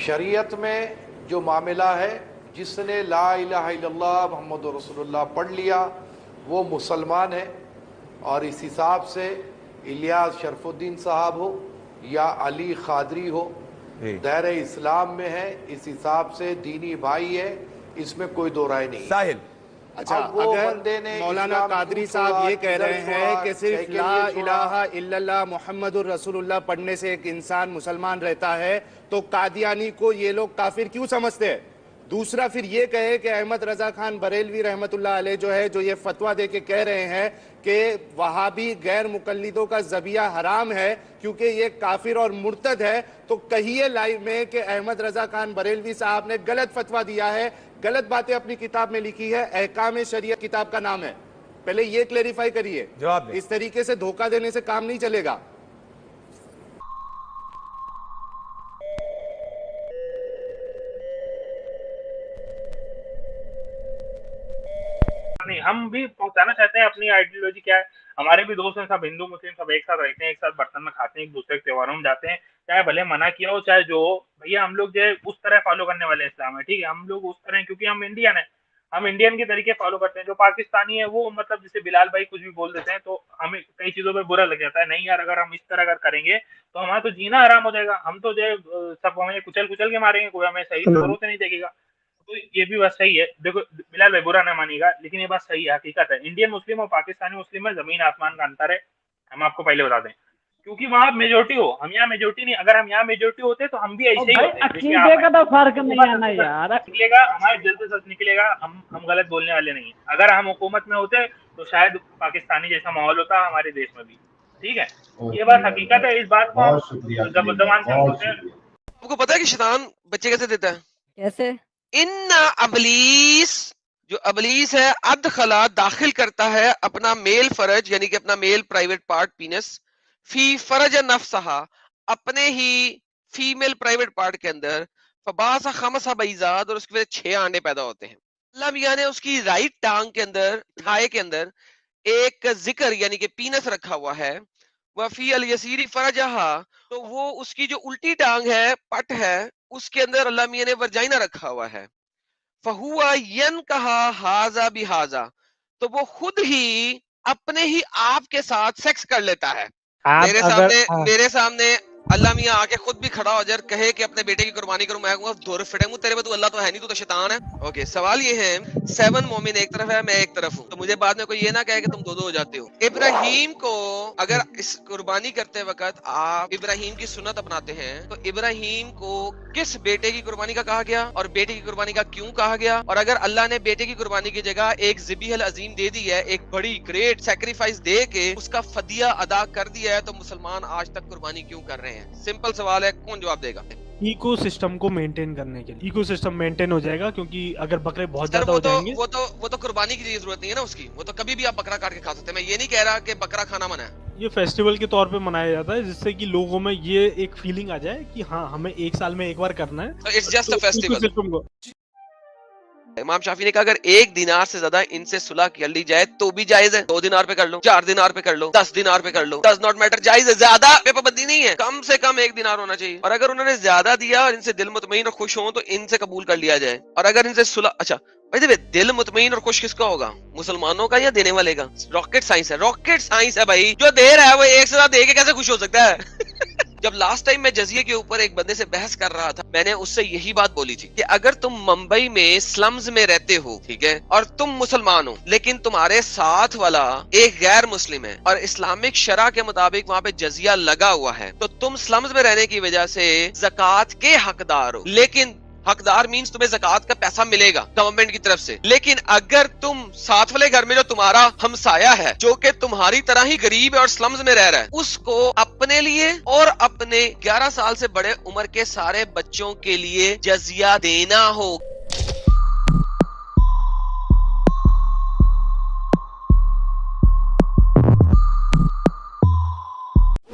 شریعت میں جو معاملہ ہے، جس نے لا الہ الا اللہ محمد رسول اللہ پڑھ لیا وہ مسلمان ہے، اور اس حساب سے الیاس شرف الدین صاحب ہو یا علی قادری ہو، دائرہ اسلام میں ہے، اس حساب سے دینی بھائی ہے، اس میں کوئی دو رائے نہیں۔ ساحل، اچھا، اگر مولانا قادری صاحب یہ کہہ رہے ہیں کہ صرف لا الہ الا اللہ محمد الرسول اللہ پڑھنے سے ایک انسان مسلمان رہتا ہے، تو قادیانی کو یہ لوگ کافر کیوں سمجھتے ہیں؟ دوسرا پھر یہ کہے کہ احمد رضا خان بریلوی رحمت اللہ علیہ جو ہے جو یہ فتویٰ دے کے کہہ رہے ہیں کہ وہابی غیر مقلدوں کا ذبیحہ حرام ہے کیونکہ یہ کافر اور مرتد ہے، تو کہیے لائیو میں کہ احمد رضا خان بریلوی صاحب نے غلط فتویٰ دیا ہے، غلط باتیں اپنی کتاب میں لکھی ہے، احکام شریعت کتاب کا نام ہے۔ پہلے یہ کلیریفائی کریے، جواب دیں۔ اس طریقے سے دھوکہ دینے سے کام نہیں چلے گا۔ نہیں، ہم بھی پہنچانا چاہتے ہیں اپنی آئیڈیالوجی کیا ہے۔ ہمارے بھی دوست ہیں، سب ہندو مسلم سب ایک ساتھ رہتے ہیں، ایک ساتھ برتن میں کھاتے ہیں، ایک دوسرے کے تہواروں میں جاتے ہیں، چاہے بھلے منع کیا ہو چاہے جو ہو، بھیا ہم لوگ جو ہے اس طرح فالو کرنے والے اسلام ہے، ٹھیک ہے، ہم لوگ اس طرح ہیں کیونکہ ہم انڈین ہیں، ہم انڈین کے طریقے فالو کرتے ہیں۔ جو پاکستانی ہے وہ مطلب جیسے بلال بھائی کچھ بھی بول دیتے ہیں تو ہمیں کئی چیزوں پہ برا لگ جاتا ہے، نہیں یار اگر ہم اس طرح اگر کریں گے تو ہمارا تو جینا حرام ہو جائے گا، ہم تو جو ہے سب ہمیں کچل کچل کے ماریں گے، کوئی ہمیں صحیح ضرورت نہیں دیکھے گا۔ تو یہ بھی بات صحیح ہے، دیکھو بلال بھائی برا نہ مانیے گا لیکن یہ بات صحیح ہے، حقیقت ہے، انڈین مسلم اور پاکستانی مسلم میں زمین آسمان کا انتر ہے، ہم آپ کو پہلے بتا دیں، کیونکہ وہاں میجورٹی ہو، ہم یہاں میجورٹی نہیں، اگر ہم یہاں میجورٹی ہوتے تو ہم بھی ایسے ہی ہوتے۔ عقیدے کا تو فرق نہیں ہے نا یار، نکلے گا ہمارے دل سے سچ نکلے گا، ہم غلط بولنے والے نہیں ہیں۔ اگر ہم حکومت میں ہوتے تو شاید پاکستانی جیسا ماحول ہوتا ہمارے دیش میں بھی، ٹھیک ہے، یہ بات حقیقت ہے، اس بات کو زبان سے ہم بولتے ہیں۔ آپ کو پتا ہے کہ شیطان بچے کیسے دیتا ہے؟ کیسے؟ ان ابلیس، جو ابلیس ہے، ادخلا داخل کرتا ہے اپنا میل فرج یعنی کہ اپنا میل پرائیویٹ پارٹ پینس فی فرج نفسہا، اپنے ہی فیمیل پرائیویٹ پارٹ کے اندر، فباسا خمسہ بیضات، اور اس کی وجہ 6 انڈے پیدا ہوتے ہیں۔ اللہ میاں نے اس کی رائٹ ٹانگ کے اندر، تھائے کے اندر ایک ذکر یعنی کہ پینس رکھا ہوا ہے، وفی الیسیری فرجہا، تو وہ اس کی جو الٹی ٹانگ ہے، پٹ ہے، اس کے اندر اللہ میاں نے ورجائنا رکھا ہوا ہے۔ فہوا ینکہا ھذا بھذا، تو وہ خود ہی اپنے ہی آپ کے ساتھ سیکس کر لیتا ہے۔ میرے سامنے اللہ میاں آ کے خود بھی کھڑا ہو جائے، کہے کہ اپنے بیٹے کی قربانی کروں، میں کہوں دور فٹے منہ تیرے میں، تو اللہ تو ہے نہیں، تو تو شیطان ہے۔ اوکے، سوال یہ ہے 7 مومن ایک طرف ہے، میں ایک طرف ہوں، تو مجھے بعد میں کوئی یہ نہ کہے کہ تم دو ہو جاتے ہو۔ ابراہیم کو اگر اس قربانی کرتے وقت آپ ابراہیم کی سنت اپناتے ہیں تو ابراہیم کو کس بیٹے کی قربانی کا کہا گیا اور بیٹے کی قربانی کا کیوں کہا گیا؟ اور اگر اللہ نے بیٹے کی قربانی کی جگہ ایک ذبیح العظیم دے دی ہے، ایک بڑی گریٹ سیکریفائس دے کے اس کا فدیہ ادا کر دیا ہے، تو مسلمان آج تک قربانی کیوں کر رہے ہیں؟ سمپل سوال ہے، کون جواب دے گا؟ ایکو سسٹم کو مینٹین کرنے کے لیے، ایکو سسٹم مینٹین ہو جائے گا، کیونکہ اگر بکرے بہت زیادہ ہو جائیں گے وہ تو قربانی کی ضرورت نہیں ہے نا اس کی، وہ تو کبھی بھی آپ بکرا کاٹ کے کھا سکتے ہیں۔ میں یہ نہیں کہہ رہا کہ بکرا کھانا منع ہے، یہ فیسٹیول کے طور پہ منایا جاتا ہے، جس سے کہ لوگوں میں یہ ایک فیلنگ آ جائے کہ ہاں ہمیں ایک سال میں ایک بار کرنا ہے، تو it's just a festival. System کو امام شافعی نے کہا اگر 1 دینار سے زیادہ ان سے صلح کر لی جائے تو بھی جائز ہے، 2 دینار پہ کر لو، 4 دینار پہ کر لو، 10 دینار پہ کر لو، ڈز ناٹ میٹر، جائز ہے، زیادہ پہ پابندی نہیں ہے، کم سے کم 1 دینار ہونا چاہیے۔ اور اگر انہوں نے زیادہ دیا اور ان سے دل مطمئن اور خوش ہوں تو ان سے قبول کر لیا جائے، اور اگر ان سے صلح، اچھا بھائی دل مطمئن اور خوش کس کا ہوگا؟ مسلمانوں کا یا دینے والے کا؟ راکٹ سائنس ہے، راکٹ سائنس ہے بھائی، جو دے رہا ہے وہ ایک سے زیادہ دے کے کیسے خوش ہو سکتا ہے؟ جب لاسٹ ٹائم میں جزیے کے اوپر ایک بندے سے بحث کر رہا تھا، میں نے اس سے یہی بات بولی تھی کہ اگر تم ممبئی میں سلمز میں رہتے ہو، ٹھیک ہے، اور تم مسلمان ہو لیکن تمہارے ساتھ والا ایک غیر مسلم ہے اور اسلامک شرع کے مطابق وہاں پہ جزیہ لگا ہوا ہے، تو تم سلمز میں رہنے کی وجہ سے زکوٰۃ کے حقدار ہو، لیکن حقدار مینز تمہیں زکوٰۃ کا پیسہ ملے گا گورنمنٹ کی طرف سے۔ لیکن اگر تم ساتھ والے گھر میں جو تمہارا ہمسایہ ہے جو کہ تمہاری طرح ہی غریب ہے اور سلمز میں رہ رہا ہے، اس کو اپنے لیے اور اپنے 11 سال سے بڑے عمر کے سارے بچوں کے لیے جزیہ دینا ہو۔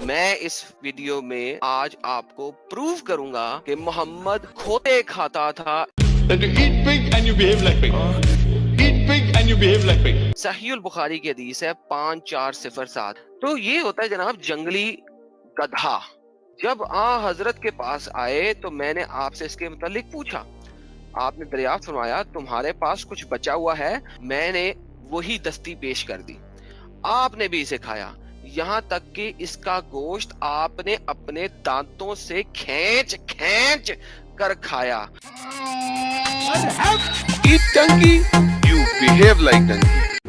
میں اس ویڈیو میں آج آپ کو پروف کروں گا کہ محمد کھوتے کھاتا تھا۔ صحیح البخاری کی حدیث ہے 5407۔ تو یہ ہوتا ہے جناب جنگلی گدھا، جب حضرت کے پاس آئے تو میں نے آپ سے اس کے متعلق پوچھا، آپ نے دریافت فرمایا تمہارے پاس کچھ بچا ہوا ہے، میں نے وہی دستی پیش کر دی، آپ نے بھی اسے کھایا، یہاں تک کہ اس کا گوشت آپ نے اپنے دانتوں سے کھینچ کھینچ کر کھایا۔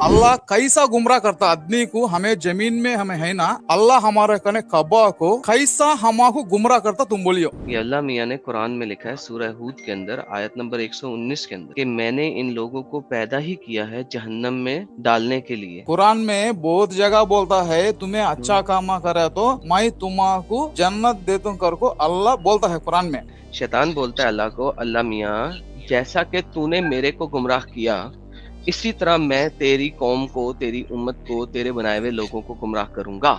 اللہ کیسا گمراہ کرتا آدمی کو، ہمیں زمین میں ہمیں ہے نا، اللہ ہمارے کنے کعبہ کو کیسا ہما کو گمراہ کرتا، تم بولیو۔ یہ اللہ میاں نے قرآن میں لکھا ہے سورہ ہود کے اندر آیت نمبر 119 کے اندر کہ میں نے ان لوگوں کو پیدا ہی کیا ہے جہنم میں ڈالنے کے لیے۔ قرآن میں بہت جگہ بولتا ہے تمہیں اچھا کام کرے تو میں تمہارا کو جنت دیتا ہوں کر کو اللہ بولتا ہے قرآن میں۔ شیطان بولتا ہے اللہ کو، اللہ میاں جیسا کہ تو نے میرے کو گمراہ کیا اسی طرح میں تیری قوم کو، تیری امت کو، تیرے بنائے ہوئے لوگوں کو گمراہ کروں گا۔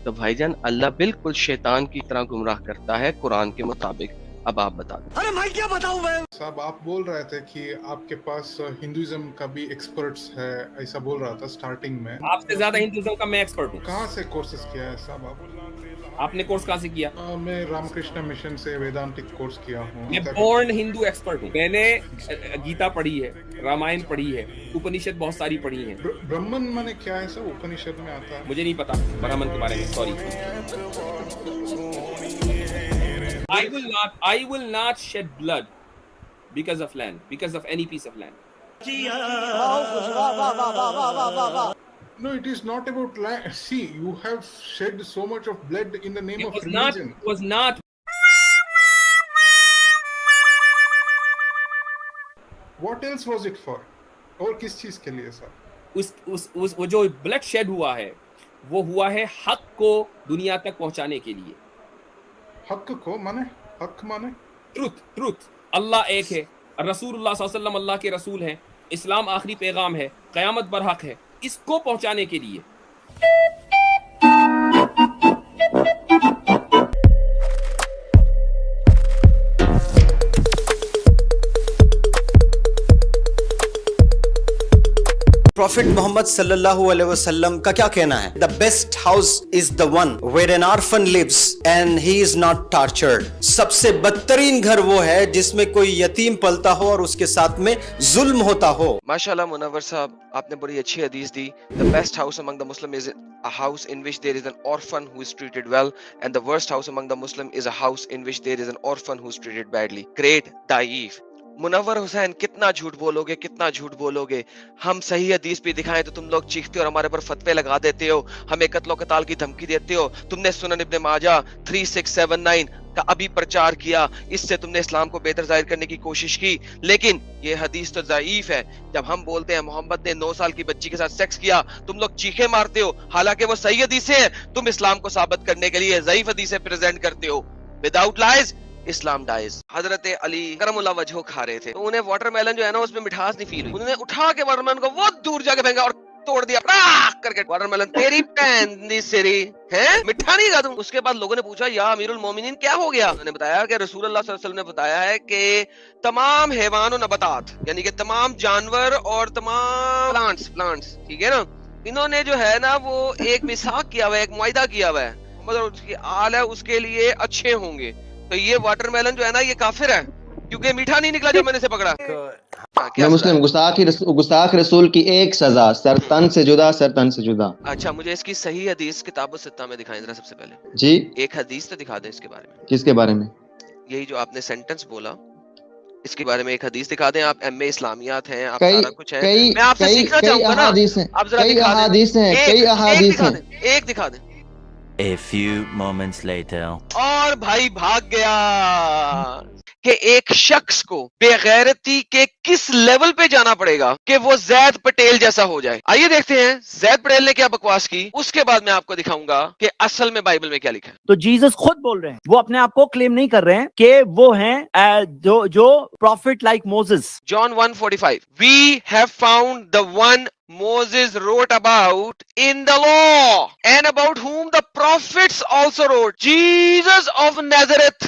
تو بھائی جان اللہ بالکل شیطان کی طرح گمراہ کرتا ہے قرآن کے مطابق۔ اب آپ بتا دیں۔ ارے میں کیا بتاؤں میں؟ صاحب آپ بول رہے تھے کہ آپ کے پاس ہندوازم کا بھی ایکسپرٹس ہے، ایسا بول رہا تھا سٹارٹنگ میں۔ آپ سے زیادہ ہندوازم کا میں ایکسپرٹ ہوں۔ کہاں سے کورسز کیا ہے صاحب آپ نے کورس کہاں سے کیا؟ میں رام کرشنا مشن سے ویدانتک کورس کیا ہوں۔ میں بورن ہندو ایکسپرٹ ہوں، میں نے گیتا پڑھی ہے، رامائن پڑھی ہے، اپنشد بہت ساری پڑھی ہیں۔ برہمن مانے کیا ہے سر؟ اپنشد میں آتا ہے؟ مجھے نہیں پتا برہمن کے بارے میں، sorry. I will not shed blood because of land, because of any piece of land. No, it is not about land. See, you have shed so much of blood in the name of religion. It was not. What else was it for? اور کس چیز کے لیے سر؟ وہ جو blood shade ہوا ہے وہ ہوا ہے حق کو دنیا تک پہنچانے کے لیے۔ حق کو مانے؟ حق مانے؟ ٹروتھ۔ اللہ ایک ہے، رسول اللہ صلی اللہ علیہ وسلم اللہ کے رسول ہیں، اسلام آخری پیغام ہے، قیامت برحق ہے، اس کو پہنچانے کے لیے۔ پروفٹ محمد صلی اللہ علیہ وسلم کا کیا کہنا ہے؟ The best house is the one where an orphan lives and he is not tortured. سب سے بدترین گھر وہ ہے جس میں کوئی یتیم پلتا ہو اور اس کے ساتھ میں ظلم ہوتا ہو۔ ماشاءاللہ منور صاحب آپ نے بڑی اچھی حدیث دی۔ The best house among the Muslim is a house in which there is an orphan who is treated well, and the worst house among the Muslim is a house in which there is an orphan who is treated badly. Great Daif. منور حسین کتنا جھوٹ بولو گے، کتنا جھوٹ بولو گے؟ ہم صحیح حدیث بھی دکھائیں تو تم لوگ چیختے ہو اور ہمارے پر فتوے لگا دیتے ہو، ہمیں قتل و قتال کی دھمکی دیتے ہو۔ تم نے سنن ابن ماجہ 3679 کا ابھی پرچار کیا، اس سے تم نے اسلام کو بہتر ظاہر کرنے کی کوشش کی، لیکن یہ حدیث تو ضعیف ہے۔ جب ہم بولتے ہیں محمد نے 9 سال کی بچی کے ساتھ سیکس کیا، تم لوگ چیخے مارتے ہو، حالانکہ وہ صحیح حدیثیں ہیں، تم اسلام کو ثابت کرنے کے لیے ضعیف حدیثیں پریزنٹ کرتے ہو۔ وداؤٹ لائز اسلام ڈائز۔ حضرت علی کرم اللہ وجہہ کھا رہے تھے تو انہیں واٹر میلن جو ہے نا اس میں مٹھاس نہیں فیل ہوئی، انہوں نے اٹھا کے واٹر میلن کو وہ دور جا کے پھینکا اور توڑ دیا کر کے۔ واٹر میلن تیری پین دی سری ہے، مٹھا نہیں کھا تم۔ اس کے بعد لوگوں نے پوچھا یا امیر المومنین کیا ہو گیا؟ انہوں نے بتایا کہ رسول اللہ صلی اللہ علیہ وسلم نے بتایا ہے کہ تمام حیوان و نباتات یعنی کہ تمام جانور اور تمام پلانٹس ٹھیک ہے نا، انہوں نے جو ہے نا وہ ایک میثاق کیا ہوا ہے، ایک معاہدہ کیا ہوا ہے، محمد اس کی آل ہے اس کے لیے اچھے ہوں گے۔ تو یہ واٹر میلن جو ہے نا یہ کافر ہے کیونکہ میٹھا نہیں نکلا جو میں نے سے پکڑا۔ میں مسلم گستاخ رسول کی ایک سزا، سر تن سے جدا، سر تن سے جدا۔ اچھا مجھے اس کی صحیح حدیث کتاب الستہ میں دکھائیں ذرا سب سے پہلے۔ جی ایک حدیث تو دکھا دیں اس کے بارے میں۔ کس کے بارے میں؟ یہی جو آپ نے سینٹنس بولا اس کے بارے میں ایک حدیث دکھا دیں۔ آپ ایم اے اسلامیات ہیں، آپ سارا کچھ ہے، میں آپ سے سیکھنا چاہوں گا نا۔ آپ ذرا کئی احادیث ہیں، ایک دکھا دیں۔ A few moments later. اور بھائی بھاگ گیا کہ ایک شخص کو بے غیرتی کے کس لیول پہ جانا پڑے گا کہ وہ زید پٹیل جیسا ہو جائے۔ آئیے دیکھتے ہیں زید پٹیل نے کیا بکواس کی، اس کے بعد میں آپ کو دکھاؤں گا کہ اصل میں بائبل میں کیا لکھا ہے۔ تو جیسس خود بول رہے ہیں، وہ اپنے آپ کو کلیم نہیں کر رہے ہیں کہ وہ ہیں جو prophet like Moses. John 1:45 We have found the one Moses wrote about in the law and about whom the prophets also wrote, Jesus of Nazareth.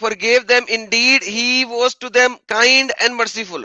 forgave them, indeed he was to them kind and merciful,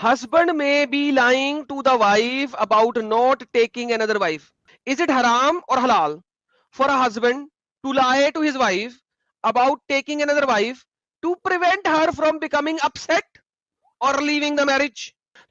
Husband may be lying to the wife about not taking another wife. Is it haram or halal for a husband to lie to his wife about taking another wife to prevent her from becoming upset or leaving the marriage?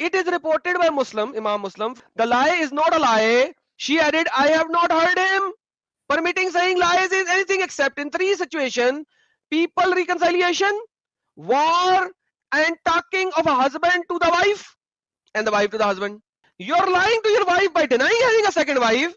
It is reported by Muslim, Imam Muslim, the lie is not a lie. She added, I have not heard him permitting saying lies is anything except in 3 situations: people reconciliation, war, and talking of a husband to the wife and the wife to the husband. You're lying to your wife by denying having a second wife,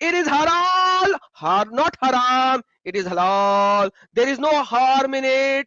It is halal, not haram. It is halal. There is no harm in it.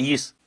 30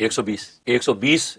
120। 120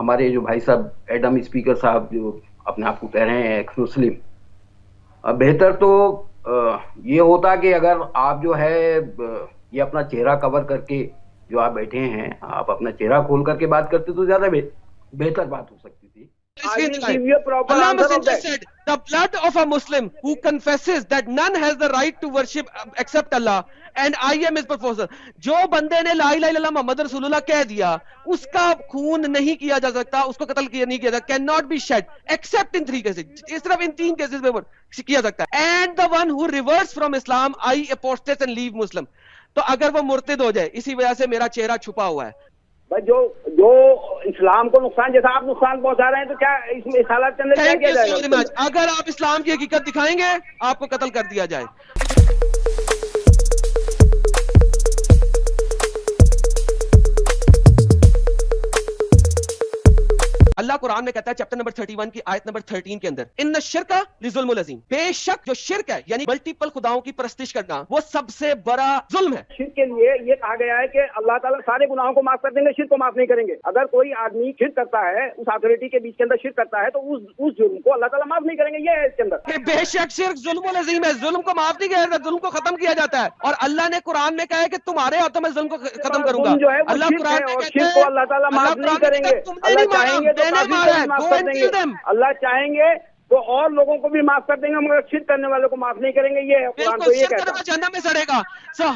ہمارے جو بھائی صاحب Adam speaker صاحب جو اپنے آپ کو کہہ رہے ہیں ایکس مسلم, بہتر تو یہ ہوتا کہ اگر آپ جو ہے یہ اپنا چہرہ کور کر کے جو آپ بیٹھے ہیں, آپ اپنا چہرہ کھول کر کے بات کرتے تو زیادہ بہتر بات ہو سکتی تھی. Allah Messenger said, the blood of a Muslim who confesses that none has the right to worship except Allah and I am his proposer. جو بندے نے لا الہ الا اللہ محمد رسول اللہ کہہ دیا, اس کا خون نہیں کیا جا سکتا, اس کو قتل نہیں کیا جا سکتا, can not be shed except in 3 cases. اس طرف ان 3 cases میں کیا سکتا ہے. And the one who reverts from Islam, I apostates and leave Muslim. تو اگر وہ مرتد ہو جائے, اسی وجہ سے میرا چہرہ چھپا ہوا ہے. جو اسلام کو نقصان, جیسا آپ نقصان پہنچا رہے ہیں, تو کیا اس میں اس حالات کے اندر کیا کیا جائے گا؟ اگر آپ اسلام کی حقیقت دکھائیں گے, آپ کو قتل کر دیا جائے. اللہ قرآن میں کہتا ہے چیپٹر نمبر 31 کی آیت نمبر 13 کے اندر, ان الشرک لظلم العظیم, بے شک جو شرک ہے یعنی ملٹیپل خداؤں کی پرستش کرنا, وہ سب سے بڑا ظلم ہے. شرک کے لیے یہ کہا گیا ہے کہ اللہ تعالیٰ سارے گناہوں کو معاف کر دیں گے, شرک کو معاف نہیں کریں گے. اگر کوئی آدمی شرک کرتا ہے, اس اتھارٹی کے بیچ کے اندر شرک کرتا ہے, تو اس جرم کو اللہ تعالیٰ معاف نہیں کریں گے. یہ ہے اس کے اندر بے شک شرک ظلم العظیم ہے, ظلم کو معاف نہیں کیا جاتا, ظلم کو ختم کیا جاتا ہے. اور اللہ نے قرآن میں کہا ہے کہ تمہارے ہاتھوں میں ظلم کو ختم کروں گا. اللہ قرآن میں کہتا ہے اللہ تعالیٰ معاف نہیں کریں گے. اللہ چاہیں گے تو معاف کر دیں گے, اللہ چاہیں گے تو اور لوگوں کو بھی معاف کر دیں گے, مگر شرک کرنے والوں کو معاف نہیں کریں گے. یہ قرآن تو یہ کہتا ہے جہنم میں سڑے گا.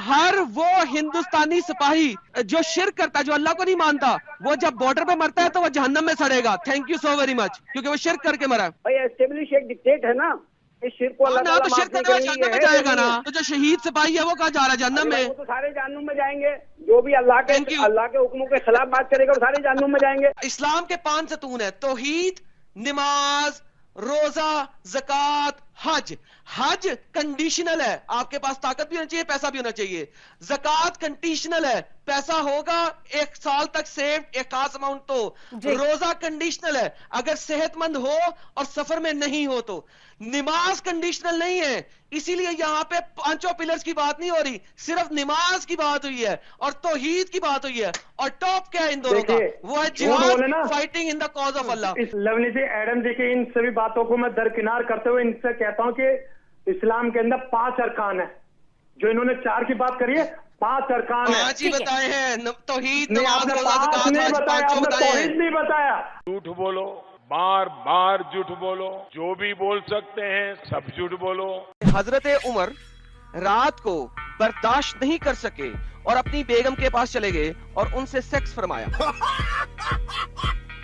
ہر وہ ہندوستانی سپاہی جو شرک کرتا ہے, جو اللہ کو نہیں مانتا, وہ جب بارڈر پہ مرتا ہے تو وہ جہنم میں سڑے گا. Thank you so very much, کیونکہ وہ شرک کر کے مرا. بھائی ایسٹیبلش ایک ڈکٹیٹ ہے نا, اس شرک کو اللہ تعالیٰ معاف نہیں کریں گے. جائے گا نا, تو جو شہید سپاہی ہے وہ کہاں جا رہا ہے؟ جہنم میں. وہ تو سارے جہنم میں جائیں گے. جو بھی اللہ کے حکموں کے خلاف بات کرے گا وہ سارے جہنم میں جائیں گے. اسلام کے 5 ستون ہیں, توحید, نماز, روزہ, زکات, حج. حج کنڈیشنل ہے, آپ کے پاس طاقت بھی ہونی چاہیے, پیسہ بھی ہونا چاہیے. زکات کنڈیشنل ہے, پیسہ ہوگا 1 سال تک سیو ایک خاص اماؤنٹ تو. روزہ کنڈیشنل ہے, اگر صحت مند ہو اور سفر میں نہیں ہو تو. نماز کنڈیشنل نہیں ہے, اسی لیے یہاں پہ 5 پلرز کی بات نہیں ہو رہی, صرف نماز کی بات ہوئی ہے اور توحید کی بات ہوئی ہے. اور ٹاپ کیا ہے ان دونوں کا؟ وہ ہے جہاد, fighting in the cause of Allah. لونی جی, ایڈم جی کی ان سبھی باتوں کو میں درکنار کرتے ہوئے ان سے کہتا ہوں کہ اسلام کے اندر 5 ارکان ہیں. جو انہوں نے 4 کی بات کری ہے, 5 ارکان ہیں. 5 ہی بتائے ہیں, توحید, نہیں, آپ نے 5 نہیں بتایا, آپ نے توحید نہیں بتایا. جھوٹ بولو, بار بار جھوٹ بولو, جو بھی بول سکتے ہیں سب جھوٹ بولو. حضرت عمر رات کو برداشت نہیں کر سکے اور اپنی بیگم کے پاس چلے گئے اور ان سے سیکس فرمایا.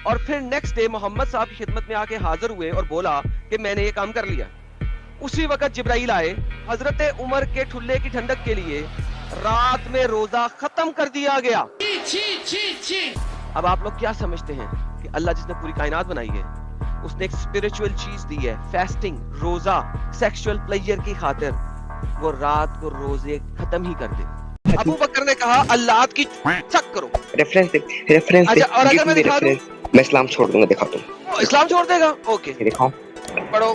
اور پھر نیکسٹ ڈے محمد صاحب کی خدمت میں آ کے حاضر ہوئے اور بولا کہ میں نے یہ کام کر لیا. اسی وقت جبرائیل آئے, حضرت عمر کے ٹھلے کی ٹھنڈک کے لیے رات میں روزہ ختم کر دیا گیا. اب آپ لوگ کیا سمجھتے ہیں کہ اللہ جس نے پوری کائنات بنائی ہے, اس نے ایک اسپرچوئل چیز دی ہے, فاسٹنگ, روزہ, سیکشول پلیجر کی خاطر وہ رات کو روزے ختم ہی کر دے. ابو بکر نے کہا اللہ کی چھک کرو. ریفرنس اور اگر میں دکھا دوں, میں اسلام چھوڑ دوں گا, دکھاتا ہوں. اسلام چھوڑ دے گا؟ اوکے دکھاؤ, پڑھو.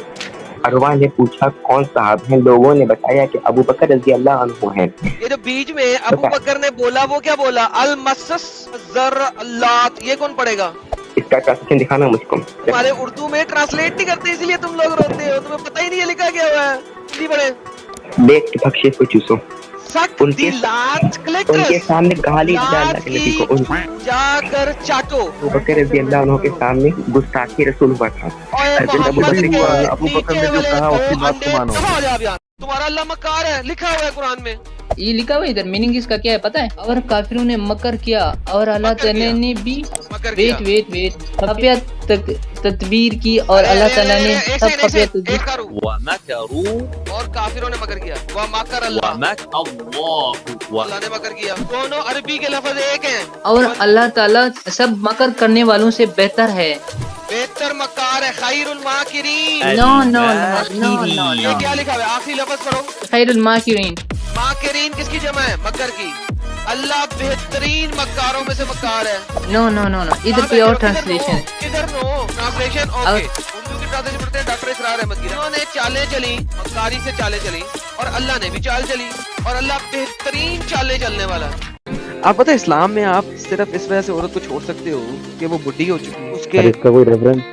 عروہ نے پوچھا کون صاحب ہیں؟ لوگوں نے بتایا کہ ابو بکر رضی اللہ عنہ ہیں. یہ جو بیچ میں ابو بکر نے بولا وہ کیا بولا؟ المسس زر اللات. یہ کون پڑھے گا؟ اس کا ٹرانسلیشن دکھانا مجھ کو. ہمارے اردو میں ٹرانسلیٹ نہیں کرتے, اسی لیے تم لوگ روتے ہو, تمہیں پتہ ہی نہیں یہ لکھا گیا ہوا ہے. جی بڑے دیکھ کے بخشے کو چوسو, ان کے سامنے گالی ڈالنا کے نبی کو جا کر چاٹو. ابو بکر رضی اللہ عنہ کے سامنے گستاخی رسول ہوا تھا. ابو بکر نے جو کہا اس کی بات کو مانو. تمہارا اللہ مکار ہے, لکھا ہوا ہے قرآن میں. یہ لکھا ہوا ادھر, میننگ اس کا کیا ہے پتہ ہے؟ اور کافروں نے مکر کیا اور اللہ تعالیٰ نے بھی ویٹ خفیہ تدبیر کی اور اللہ تعالیٰ نے سب خفیہ تدبیر. اور کافروں نے مکر کیا, ومکر اللہ, اللہ نے مکر کیا. دونوں عربی کے لفظ ایک ہیں. اور اللہ تعالیٰ سب مکر کرنے والوں سے بہتر ہے. بہتر مکار ہے, خیر الماکرین. نو یہ کیا لکھا ہوا ہے؟ آخری لفظ پڑھو. خیر الماکرین. ماکرین کس کی جمع ہے؟ مکر کی. اللہ بہترین مکاروں میں سے مکار ہے. نو ادھر کوئی اور ٹرانسلیشن. ادھر نو ٹرانسلیشن اوکے. اردو کی ٹرانسلیشن پڑھتے ہیں ڈاکٹر اسرار احمد کی. انہوں نے چالیں چلی, مکاری سے چالیں چلی, اور اللہ نے بھی چال چلی, اور اللہ بہترین چالیں چلنے والا. آپ پتہ ہے اسلام میں آپ صرف اس وجہ سے عورت کو چھوڑ سکتے ہو کہ وہ بڈھی ہو چکی ہے، اس کے اس کا کوئی ریفرنس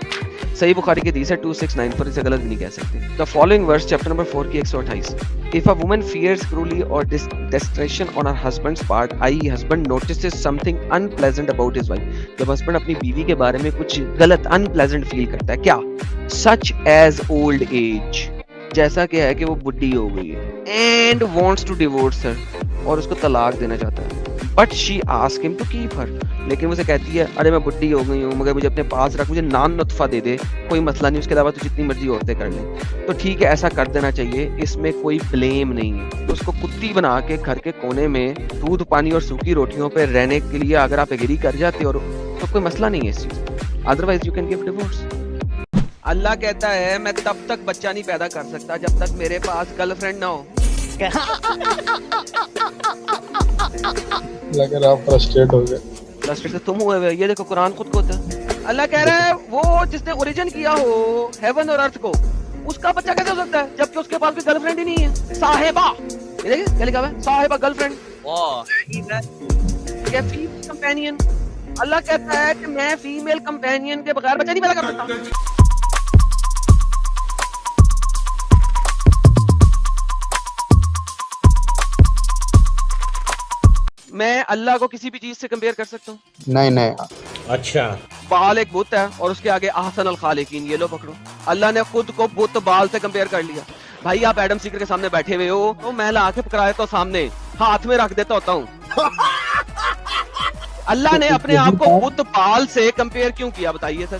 صحیح بخاری کی حدیث ہے 269 پر، اسے غلط بھی نہیں کہہ سکتے. The following verse chapter number 4 کی 128. If a woman fears cruelty or distraction on her husband's part, i.e. husband notices something unpleasant about his wife. جب husband اپنی بیوی کے بارے میں کچھ غلط unpleasant فیل کرتا ہے، کیا؟ Such as old age. جیسا کہ ہے کہ وہ بڈھی ہو گئی ہے. And wants to divorce her. اور اس کو طلاق دینا چاہتا ہے. But she asks him to keep her. لیکن وہ اسے کہتی ہے ارے میں بڈھی ہو گئی ہوں مگر مجھے اپنے پاس رکھ، مجھے نان نطفہ دے دے، کوئی مسئلہ نہیں، اس کے علاوہ تو جتنی مرضی عورتیں کر لیں. تو ٹھیک ہے ایسا کر دینا چاہیے، اس میں کوئی بلیم نہیں ہے. اس کو کتی بنا کے گھر کے کونے میں دودھ پانی اور سوکھی روٹیوں پہ رہنے کے لیے اگر آپ ایگری کر جاتے اور تو کوئی مسئلہ نہیں ہے اس چیز، otherwise you can give divorce. Allah کہتا ہے میں تب تک بچہ نہیں پیدا کر سکتا جب تک میرے پاس گرل فرینڈ نہ ہو. لگ رہا آپ فرسٹریٹ ہو گئے. فرسٹریٹ تم ہوئے ہوئے، یہ دیکھو قرآن خود کو ہوتا ہے. اللہ کہہ رہا ہے وہ جس نے اوریجن کیا ہو ہیون اور ارتھ کو، اس کا بچہ کیسے ہو سکتا ہے جبکہ اس کے پاس کوئی گرل فرینڈ ہی نہیں ہے. صاحبہ، یہ دیکھیں کیا لکھا ہوا ہے، صاحبہ girlfriend. Female companion. Allah کہتا ہے کہ میں فیمیل کمپینین کے بغیر بچہ نہیں پیدا کر سکتا. میں اللہ کو کسی بھی چیز سے کمپیئر کر سکتا ہوں؟ نہیں. اچھا بال ایک بت ہے اور اس کے آگے احسن الخالقین، یہ لو پکڑو. اللہ نے خود کو بت بال سے کمپیئر کر لیا. بھائی آپ ایڈم سیکر کے سامنے بیٹھے ہوئے ہو تو میں لا کے پکڑا دیتا ہوں سامنے، ہاتھ میں رکھ دیتا ہوتا ہوں. اللہ نے اپنے آپ کو بت بال سے کمپیئر کیوں کیا بتائیے سر؟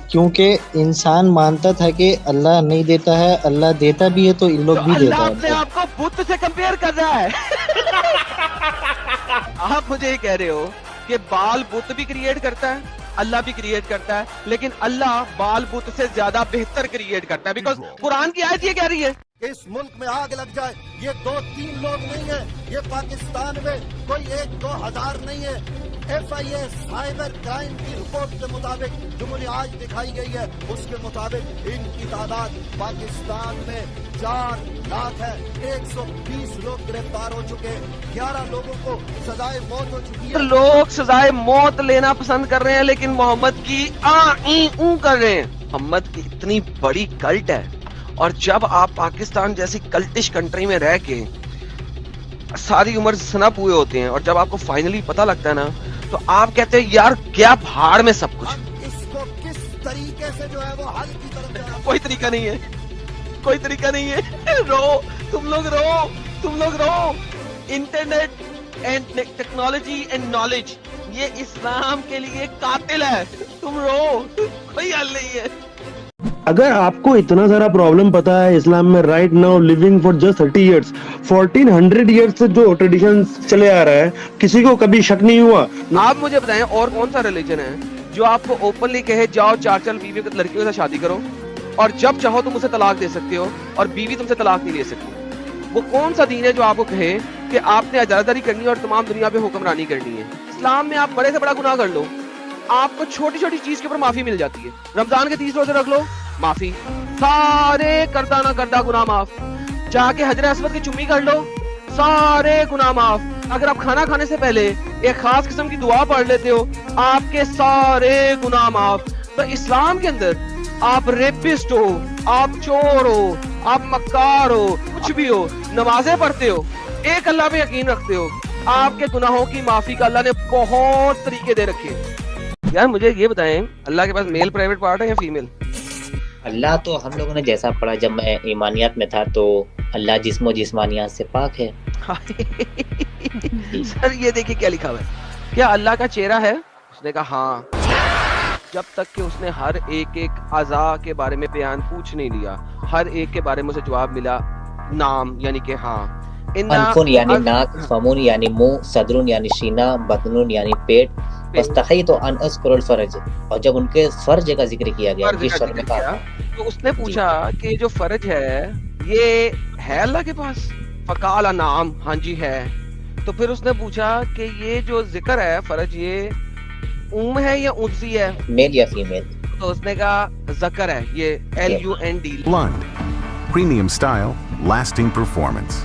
کیونکہ انسان مانتا تھا کہ اللہ نہیں دیتا ہے، اللہ دیتا بھی ہے تو ان لوگ بھی دیتا ہے. اللہ اپنے آپ کو بت سے کمپیئر کر رہا ہے. آپ مجھے یہ کہہ رہے ہو کہ بال بت بھی کریٹ کرتا ہے، اللہ بھی کریٹ کرتا ہے، لیکن اللہ بال بت سے زیادہ بہتر کریٹ کرتا ہے. بیکاز قرآن کی آیت یہ کہہ رہی ہے اس ملک میں آگ لگ جائے یہ 2-3 لوگ نہیں ہیں، یہ پاکستان میں کوئی 1-2 ہزار نہیں ہے. FIA سائبر کرائم کی رپورٹ کے مطابق جو مجھے آج دکھائی گئی ہے اس کے مطابق ان کی تعداد پاکستان میں 4 لاکھ ہے. 120 لوگ گرفتار ہو چکے، 11 لوگوں کو سزائے موت ہو چکی ہے. لوگ سزائے موت لینا پسند کر رہے ہیں لیکن محمد کی کر رہے ہیں. محمد کی اتنی بڑی کلٹ ہے، اور جب آپ پاکستان جیسی کلٹش کنٹری میں رہ کے ساری عمر سنپ ہوئے ہوتے ہیں اور جب آپ کو فائنلی پتہ لگتا ہے نا تو آپ کہتے ہیں یار کیا بھاڑ میں سب کچھ. اس کو کس طریقے سے جو ہے وہ حل کی طرف کوئی طریقہ نہیں ہے، کوئی طریقہ نہیں ہے. رو تم لوگ رو. Internet and technology and knowledge یہ اسلام کے لیے قاتل ہے. تم رو، کوئی حل نہیں ہے. اگر آپ کو اتنا سارا پرابلم پتا ہے اسلام میں right now living for just 30 years 1400 years سے جو ٹریڈیشن چلے آ رہا ہے کسی کو کبھی شک نہیں ہوا. آپ مجھے بتائیں اور کون سا ریلیجن ہے جو آپ کو اوپنلی کہے جاؤ 4 بیوی لڑکیوں سے شادی کرو اور جب چاہو تم اسے طلاق دے سکتے ہو اور بیوی تم سے طلاق نہیں لے سکتی؟ وہ کون سا دین ہے جو آپ کو کہے کہ آپ نے اجازت داری کرنی ہے اور تمام دنیا پہ حکمرانی کرنی ہے؟ اسلام میں آپ بڑے سے بڑا گناہ کر لو آپ کو چھوٹی چھوٹی چیز کے اوپر معافی مل جاتی ہے. رمضان کے 30 روزے رکھ لو معافی، سارے کردہ نہ کردہ گناہ معاف. جا کے حجر اسود کی چمی کر لو سارے گناہ معاف. اگر آپ کھانا کھانے سے پہلے ایک خاص قسم کی دعا پڑھ لیتے ہو آپ کے سارے گناہ معاف. تو اسلام کے اندر آپ ریپسٹ ہو، آپ چور ہو، آپ مکار ہو، کچھ بھی ہو، نمازیں پڑھتے ہو، ایک اللہ پہ یقین رکھتے ہو، آپ کے گناہوں کی معافی کا اللہ نے بہت طریقے دے رکھے. یار مجھے یہ بتائیں اللہ کے پاس میل پرائیویٹ پارٹ ہے یا فیمیل؟ اللہ تو ہم لوگوں نے جیسا پڑھا جب میں ایمانیات میں تھا تو اللہ جسم و جسمانیات سے پاک ہے. سر یہ دیکھیے کیا لکھا ہوا ہے، کیا اللہ کا چہرہ ہے؟ اس نے کہا ہاں. جب تک کہ اس نے ہر ایک اعضاء کے بارے میں بیان پوچھ نہیں لیا، ہر ایک کے بارے میں اسے جواب ملا نام یعنی کہ ہاں. انفن یعنی ناک، فمون یعنی منہ، صدرون یعنی سینہ، بطنون یعنی پیٹ، واستحییت ان اذکر الفرج. اور جب ان کے فرج کا ذکر کیا گیا تو اس نے پوچھا کہ جو فرج ہے یہ ہے اللہ کے پاس؟ فقال نعم، ہاں جی ہے. تو پھر اس نے پوچھا کہ یہ جو ذکر ہے فرج یہ ہے یا انسی ہے، میل یا فیمیل؟ تو اس نے کہا ذکر ہے، یہ LUND. Blunt, premium style, lasting performance.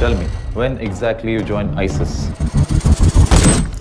Tell me, when exactly you joined ISIS?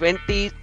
20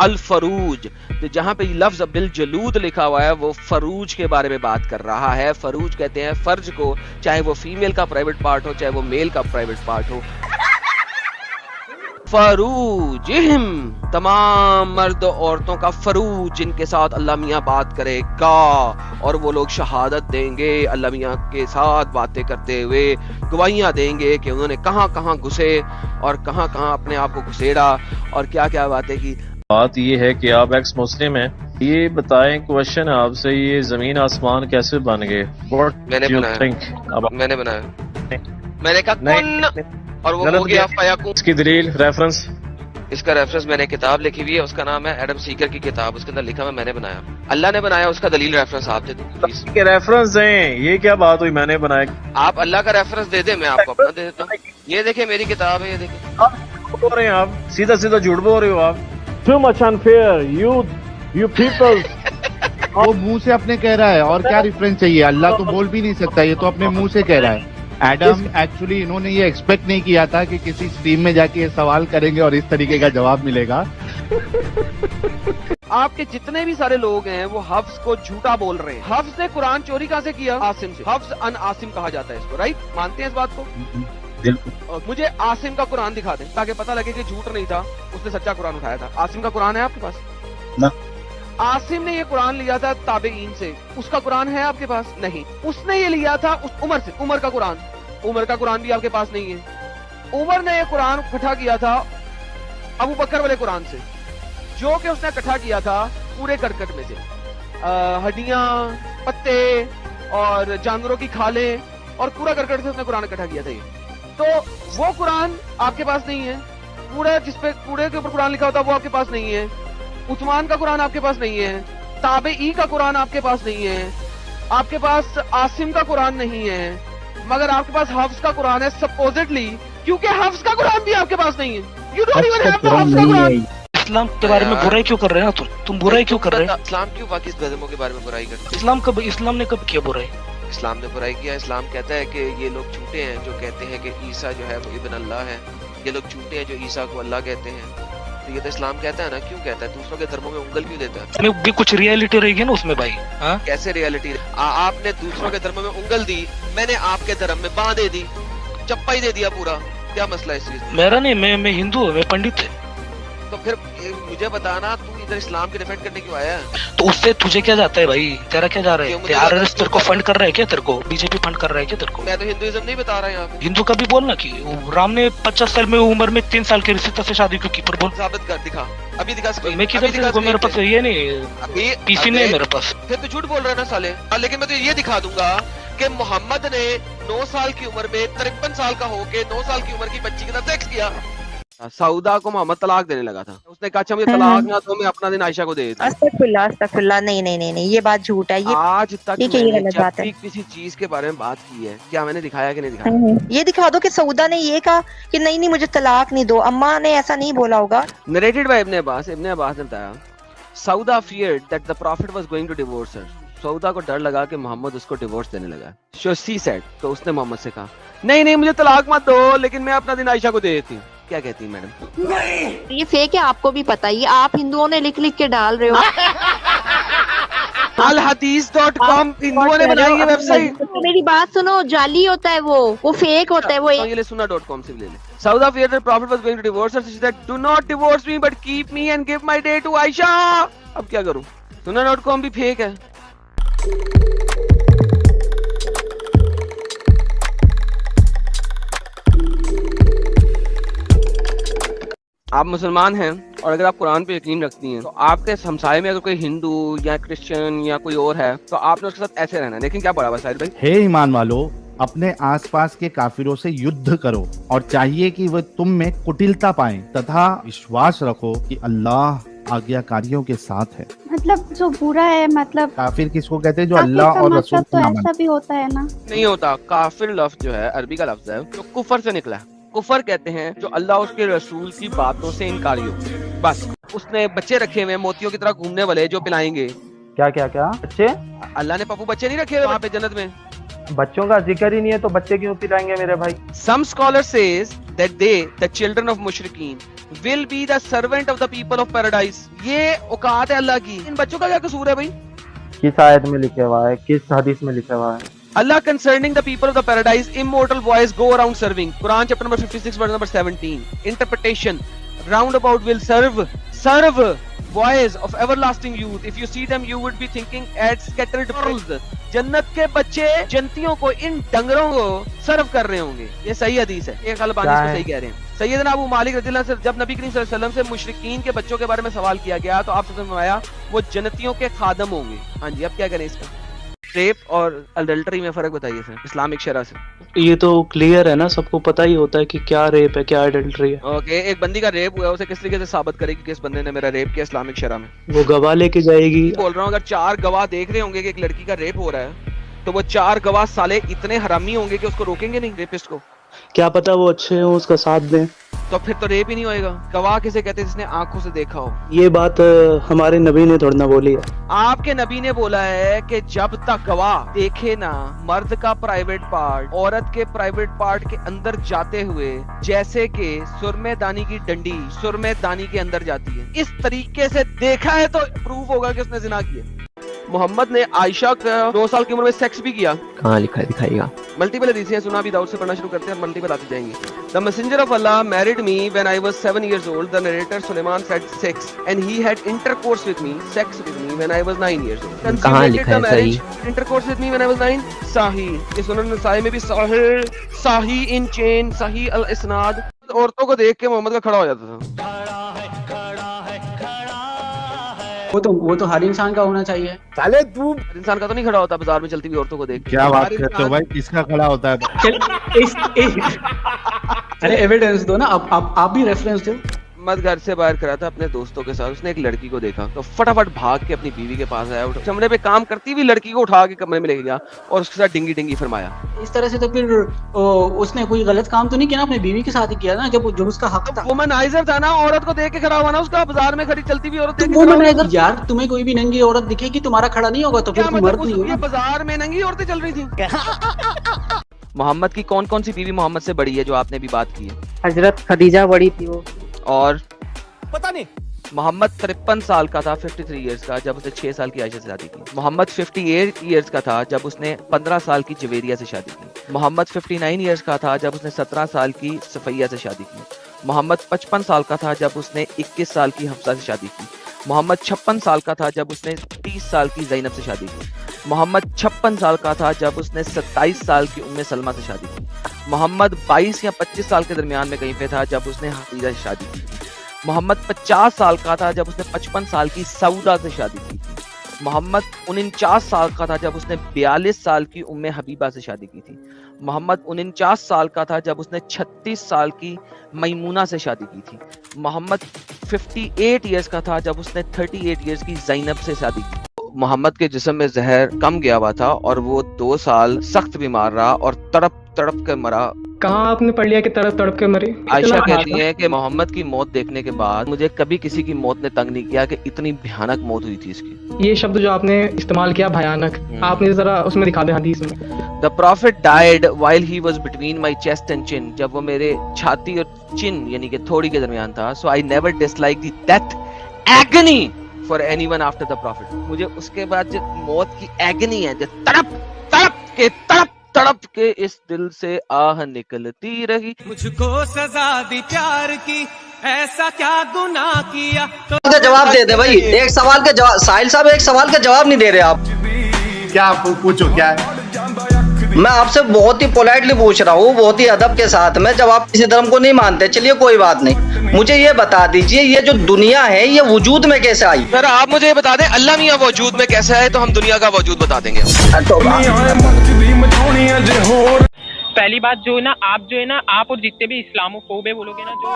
الفروج. تو جہاں پہ لفظ بالجلود لکھا ہوا ہے وہ فروج کے بارے میں بات کر رہا ہے. فروج کہتے ہیں فرج کو, چاہے وہ فیمیل کا پرائیویٹ پارٹ ہو چاہے وہ میل کا پرائیویٹ پارٹ ہو. فروجہم, تمام مرد عورتوں کا فروج جن کے ساتھ اللہ میاں بات کرے گا, اور وہ لوگ شہادت دیں گے اللہ میاں کے ساتھ باتیں کرتے ہوئے, گواہیاں دیں گے کہ انہوں نے کہاں کہاں گھسے اور کہاں کہاں اپنے آپ کو گھسیڑا اور کیا کیا باتیں کی. بات یہ ہے کہ آپ ایکس مسلم ہیں, یہ بتائیں کوشچن ہے آپ سے, یہ زمین آسمان کیسے بن گئے؟ میں نے بنایا, میں نے کہا کن اور وہ ہو گیا فیکون. اس کی دلیل ریفرنس, اس کا ریفرنس میں نے کتاب لکھی ہوئی ہے, اس کا نام ہے ایڈم سیکر کی کتاب, اس کے اندر لکھا ہے میں نے بنایا, اللہ نے بنایا. اس کا دلیل ریفرنس آپ دے دیں پلیز. ریفرنس دیں, یہ کیا بات ہوئی میں نے بنایا؟ آپ اللہ کا ریفرنس دے دیں, میں آپ کو اپنا دے دیتا ہوں. یہ دیکھیں میری کتاب ہے, یہ دیکھیں. بول رہے ہیں آپ, سیدھا سیدھا جھوٹ بول رہے ہو آپ. Too much unfair, you people. وہ منہ سے اپنے کہہ رہا ہے, اور کیا ریفرنس چاہیے؟ اللہ تو بول بھی نہیں سکتا, یہ تو اپنے منہ سے کہہ رہا ہے. ایڈم ایکچولی انہوں نے یہ ایکسپیکٹ نہیں کیا تھا کہ کسی اسٹریم میں جا کے یہ سوال کریں گے اور اس طریقے کا جواب ملے گا. آپ کے جتنے بھی سارے لوگ ہیں وہ حفظ کو جھوٹا بول رہے ہیں. حفظ نے قرآن چوری کہاں سے کیا؟ عاصم سے. حفظ ان عاصم کہا جاتا ہے اس کو, رائٹ؟ مانتے ہیں اس بات کو؟ مجھے عاصم کا قرآن دکھا دیں تاکہ پتہ لگے کہ جھوٹ نہیں تھا, اس نے سچا قرآن اٹھایا تھا. عاصم کا قرآن ہے آپ کے پاس؟ عاصم نے یہ قرآن لیا تھا تابعین سے, اس کا قرآن ہے آپ کے پاس؟ نہیں. اس نے یہ لیا تھا عمر سے, عمر کا قرآن. عمر کا قرآن بھی آپ کے پاس نہیں ہے. عمر نے یہ قرآن اکٹھا کیا تھا ابو بکر والے قرآن سے, جو کہ اس نے اکٹھا کیا تھا پورے کرکٹ میں سے, ہڈیاں, پتے اور جانوروں کی کھالیں اور پورا کرکٹ سے اس نے قرآن اکٹھا کیا تھا. یہ تو وہ قرآن آپ کے پاس نہیں ہے. پورا جس پہ پورے کے اوپر قرآن لکھا ہوتا وہ آپ کے پاس نہیں ہے. عثمان کا قرآن آپ کے پاس نہیں ہے. تابعی کا قرآن آپ کے پاس نہیں ہے. آپ کے پاس عاصم کا قرآن نہیں ہے, مگر آپ کے پاس حفظ کا قرآن ہے سپوزٹلی, کیونکہ حفظ کا قرآن بھی آپ کے پاس نہیں ہے. You don't even have the حفظ کا قرآن. اسلام کے بارے میں برائی کیوں کر رہے ہیں تم برائی کیوں کر رہے ہیں؟ اسلام کیوں باقی دھرموں کے بارے میں برائی کرتے ہیں؟ اسلام نے کب کیا برائی؟ اسلام نے برائی کیا. اسلام کہتا ہے کہ یہ لوگ جھوٹے ہیں جو کہتے ہیں کہ عیسیٰ جو ہے وہ ابن اللہ ہے. یہ لوگ جھوٹے ہیں جو عیسیٰ کو اللہ کہتے ہیں. تو یہ تو اسلام کہتا ہے نا, کیوں کہتا ہے؟ دوسروں کے دھرموں میں انگل کیوں دیتا ہے؟ بھی کچھ ریئلٹی رہے گی نا اس میں بھائی. کیسے ریئلٹی؟ آپ نے دوسروں کے دھرموں میں انگل دی, میں نے آپ کے دھرم میں باں دے دی, چپا ہی دے دیا پورا. کیا مسئلہ ہے اس چیز؟ میرا نہیں, میں ہندو ہوں, میں پنڈت ہوں. تو پھر مجھے بتانا تو ادھر اسلام کی ڈیفینڈ کرنے کیوں آیا ہے؟ تو اس سے تجھے کیا جاتا ہے بھائی؟ تیرا کیا جا رہا ہے؟ آر ایس ایس تیرے کو فنڈ کر رہا ہے کیا؟ تیرے کو بی جے پی فنڈ کر رہا ہے کیا تیرے کو؟ میں تو ہندوازم نہیں بتا رہا یہاں پہ. ہندو کا بھی بولنا کہ رام نے 50 سال میں عمر میں 3 سال کی رسیتا سے شادی کیوں کی؟ پر بول ثابت کر, دکھا, ابھی دکھا. میں کدھر سے, میرے پاس یہ نہیں, پی سی نہیں میرے پاس. پھر تو جھوٹ بول رہا ہے نا سالے. لیکن میں تو یہ دکھا دوں گا کہ محمد نے 9 سال کی عمر میں 53 سال کا ہو کے 9 سال کی عمر کی بچی کے ساتھ سیکس کیا. سعودہ کو محمد طلاق دینے لگا تھا, اس نے کہا اچھا مجھے طلاق نہ دو, میں اپنا دن عائشہ کو دے دیتا. استغفراللہ, نہیں, یہ بات جھوٹ ہے. آج تک میں نے جب بھی کسی چیز کے بارے میں بات کی ہے, کیا میں نے دکھایا کہ نہیں دکھایا؟ یہ دکھا دو کہ سعودہ نے یہ کہا کہ نہیں مجھے طلاق نہیں دو. اماں نے ایسا نہیں بولا ہوگا. نریٹڈ بائی ابن عباس نے بتایا سعودہ feared that the prophet was going to divorce her. سعودہ کو ڈر لگا کہ محمد اس کو ڈیورس دینے لگا. So she said, تو اس نے محمد سے کہا نہیں مجھے طلاق مت دو, لیکن میں اپنا دن عائشہ کو دے دیتی ہوں. کیا کہتی ہیں میڈم؟ یہ فیک ہے, آپ کو بھی پتا, یہ آپ ہندوؤں نے لکھ کے ڈال رہے ہو. الحدیث.com ہندوؤں نے بنائی ہے ویب سائٹ. میری بات سنو, جعلی ہوتا ہے وہ فیک ہوتا ہے. وہ یہ لے سنا.com سے لے لے. Sauda feared that prophet was going to divorce her, so she said, do not divorce me but keep me and give my day to Aisha. اب کیا کروں؟ سنا.com بھی فیک ہے. آپ مسلمان ہیں اور اگر آپ قرآن پہ یقین رکھتی ہیں تو آپ کے ہمسائے میں اگر کوئی ہندو یا کرسچن یا کوئی اور ہے تو آپ نے اس کے ساتھ ایسے رہنا ہے. لیکن کیا پڑھا ہوا ساحل بھائی؟ ہے ایمان والو, اپنے آس پاس کے کافروں سے یدھ کرو اور چاہیے کہ وہ تم میں کٹلتا پائیں تتھا وشواس رکھو کہ اللہ آگیاکاریوں کے ساتھ ہے. مطلب جو برا ہے, مطلب کافر کس کو کہتے ہیں؟ جو اللہ اور رسول تو ایسا بھی ہوتا ہے نا. نہیں ہوتا. کافر لفظ جو ہے عربی کا لفظ ہے جو کفر سے نکلا ہے. کفر کہتے ہیں جو اللہ اس کے رسول کی باتوں سے انکاری ہو. بس اس نے بچے رکھے ہوئے موتیوں کی طرح گھومنے والے جو پلائیں گے. کیا بچے؟ اللہ نے پپو بچے نہیں رکھے ہوئے وہاں پہ جنت میں. بچوں کا ذکر ہی نہیں ہے تو بچے کیوں پلائیں گے میرے بھائی؟ Some scholar says that they, the children of mushrikeen, will be the servant of the people of paradise. یہ اوقات ہے اللہ کی. ان بچوں کا کیا قصور ہے بھائی؟ کس آیت میں لکھا ہوا ہے, کس حدیث میں لکھا ہوا ہے؟ Allah concerning the people of the paradise, immortal boys go around serving. Quran chapter number 56 verse number 17. Interpretation, roundabout will serve boys of everlasting youth. If you see them, you would be thinking at scattered pearls. جنت کے بچے جنتیوں کو, ان ڈنگروں کو سرو کر رہے ہوں گے. یہ صحیح حدیث ہے, ایک البانی اس کو صحیح کہہ رہے ہیں. سیدنا ابو مالک رضی اللہ عنہ سے جب نبی کریم صلی اللہ علیہ وسلم سے مشرکین کے بچوں کے بارے میں سوال کیا گیا تو آپ سے فرمایا وہ جنتیوں کے خادم ہوں گے. ہاں جی, اب کیا کریں اس کا؟ ریپ اور اڈلٹری میں فرق بتائیے سر اسلامک شرع سے. یہ تو کلیئر ہے نا, سب کو پتہ ہی ہوتا ہے کہ کیا ریپ ہے, کیا اڈلٹری ہے. اوکے, ایک بندی کا ریپ ہوا ہے, اسے کس طریقے سے ثابت کرے کہ کس بندے نے میرا ریپ کیا اسلامک شرع میں؟ وہ گواہ لے کے جائے گی. بول رہا ہوں اگر 4 گواہ دیکھ رہے ہوں گے کہ ایک لڑکی کا ریپ ہو رہا ہے تو وہ 4 گواہ سالے اتنے حرامی ہوں گے کہ اس کو روکیں گے نہیں, ریپسٹ کو. کیا پتا وہ اچھے ہوں, اس کا ساتھ دیں, تو پھر تو ریپ ہی نہیں ہوئے گا. گواہ کسے کہتے ہیں؟ جس نے آنکھوں سے دیکھا ہو. یہ بات ہمارے نبی نے تھوڑا نہ بولی ہے. آپ کے نبی نے بولا ہے کہ جب تک گواہ دیکھے نا مرد کا پرائیویٹ پارٹ عورت کے پرائیویٹ پارٹ کے اندر جاتے ہوئے, جیسے کہ سرمے دانی کی ڈنڈی سرمے دانی کے اندر جاتی ہے, اس طریقے سے دیکھا ہے تو پروف ہوگا کہ اس نے زنا کیا. محمد نے عائشہ کا 2 سال کی عمر میں سیکس بھی کیا. کہاں لکھا ہے, دکھائیے گا. ملٹیپل حدیثیں ہیں, سنا بھی داؤد سے پڑھنا شروع کرتے ہیں اور ملٹیپل آتی جائیں گی. The messenger of Allah married me when I was 7 years old. The narrator Sulaiman said 6 and he had intercourse with me, sex with me when I was 9 years old. کہاں لکھا ہے صحیح؟ Intercourse with me when I was 9. صحیح. یہ سنن نسائی میں بھی صحیح, صحیح ان چین, صحیح الاسناد. عورتوں کو دیکھ کے محمد کا کھڑا ہو جاتا تھا. وہ تو ہر انسان کا ہونا چاہیے. سالے تو ہر انسان کا تو نہیں کھڑا ہوتا بازار میں چلتی ہوئی عورتوں کو دیکھ. کیا بات کرتے ہو بھائی, کس کا کھڑا ہوتا ہے؟ ارے ایویڈنس دو نا, آپ بھی ریفرنس دو. محمد گھر سے باہر کرا تھا اپنے دوستوں کے ساتھ, اس نے ایک لڑکی کو دیکھا تو فٹافٹ بھاگ کے اپنی بیوی کے پاس آیا, کمرے پہ کام کرتی ہوئی لڑکی کو اٹھا کے کمرے میں لے گیا اور اس کے ساتھ ڈنگی ڈنگی فرمایا. اس طرح سے تو پھر اس نے کوئی غلط کام تو نہیں کیا نا, اپنی بیوی کے ساتھ ہی کیا نا, جب اس کا حق تھا. وومنائزر تھا نا, عورت کو دیکھ کے کھڑا ہوا نا, اس کا بازار میں کھڑی چلتی ہوئی عورت. وومنائزر یار, تمہیں کوئی بھی ننگی عورت دکھے گی تمہارا کھڑا نہیں ہوگا تو پھر مرد نہیں ہوگا. بازار میں ننگی عورتیں چل رہی تھیں. محمد کی کون کون سی بیوی محمد سے بڑی ہے جو آپ نے بھی بات کی ہے؟ حضرت خدیجہ بڑی تھی وہ. اور پتہ نہیں. محمد 53 سال کا تھا, 53 ایئرز کا, جب اس نے 6 سال کی عائشہ سے شادی کی. محمد 58 ایئرز کا تھا جب اس نے 15 سال کی جویریہ سے شادی کی. محمد 59 ایئرز کا تھا جب اس نے 17 سال کی صفیہ سے شادی کی. محمد 55 سال کا تھا جب اس نے 21 سال کی حفصہ سے شادی کی. محمد 56 سال کا تھا جب اس نے 30 سال کی زینب سے شادی کی. محمد 56 سال کا تھا جب اس نے 27 سال کی ام سلمہ سے شادی کی. محمد 22 یا 25 سال کے درمیان میں کہیں پہ تھا جب اس نے خدیجہ سے شادی کی. محمد 50 سال کا تھا جب اس نے 55 سال کی سعودہ سے شادی کی تھی. محمد 49 سال کا تھا جب اس نے 42 سال کی ام حبیبہ سے شادی کی تھی. محمد 49 سال کا تھا جب اس نے 36 سال کی میمونہ سے شادی کی تھی. محمد 58 ایئرز کا تھا جب اس نے 38 ایئرز کی زینب سے شادی کی. محمد کے جسم میں زہر کم گیا ہوا تھا اور وہ 2 سال سخت بیمار رہا اور تڑپ تڑپ کے مرا. کہاں آپ نے پڑھ لیا کہ تڑپ تڑپ کے مری؟ عائشہ کہتی ہیں کہ محمد کی موت دیکھنے کے بعد مجھے کبھی کسی کی موت نے تنگ نہیں کیا کہ اتنی بھیانک موت ہوئی تھی اس کی. یہ شبد جو آپ نے استعمال کیا بھیانک, آپ نے ذرا اس میں دکھا دیں حدیث میں. The prophet died while he was between my chest and chin. جب وہ میرے چھاتی اور چن یعنی کہ تھوڑی کے درمیان تھا. So I never disliked the death agony for anyone after the prophet. مجھے اس کے بعد جو موت کی agony ہے, جو تڑپ تڑپ کے اس دل سے آہ نکلتی رہی. مجھ کو سزا دی پیار کی, ایسا کیا گناہ کیا. جواب دے دے بھائی, ایک سوال کا جواب. ساحل صاحب ایک سوال کا جواب نہیں دے رہے آپ. کیا پوچھو, کیا ہے؟ میں آپ سے بہت ہی پولائٹلی پوچھ رہا ہوں, بہت ہی ادب کے ساتھ میں. جب آپ کسی دھرم کو نہیں مانتے, چلیے کوئی بات نہیں, مجھے یہ بتا دیجئے یہ جو دنیا ہے یہ وجود میں کیسے آئی؟ سر آپ مجھے یہ بتا دیں اللہ میاں وجود میں کیسے آئے تو ہم دنیا کا وجود بتا دیں گے. پہلی بات جو ہے نا, آپ اور جتنے بھی اسلاموفوب ہے وہ لوگ ہیں نا, جو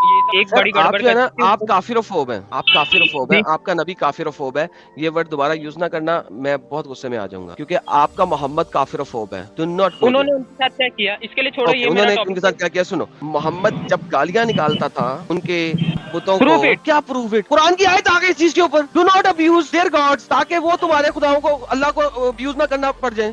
یہ ایک بڑی گڑبڑ ہے نا, آپ کافروفوب ہیں, آپ کافروفوب ہیں, آپ کا نبی کافروفوب ہے. یہ ورڈ دوبارہ یوز نہ کرنا, میں بہت غصے میں آ جاؤں گا, کیونکہ آپ کا محمد کافروفوب ہے. انہوں نے ان کے ساتھ کیا کیا, اس کے لیے چھوڑو. یہ انہوں نے ان کے ساتھ کیا کیا سنو. محمد جب گالیاں نکالتا تھا ان کے بتوں کو, کیا پروف اٹ, قرآن کی آیت آ گئی اس چیز کے اوپر, do not abuse their gods, تاکہ وہ تمہارے خداؤں کو اللہ کو ابیوز نہ کرنا پڑ جائے.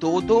2-2,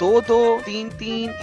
2-2, 3-3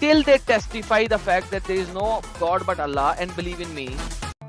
till they testify the fact that there is no God but Allah and believe in me।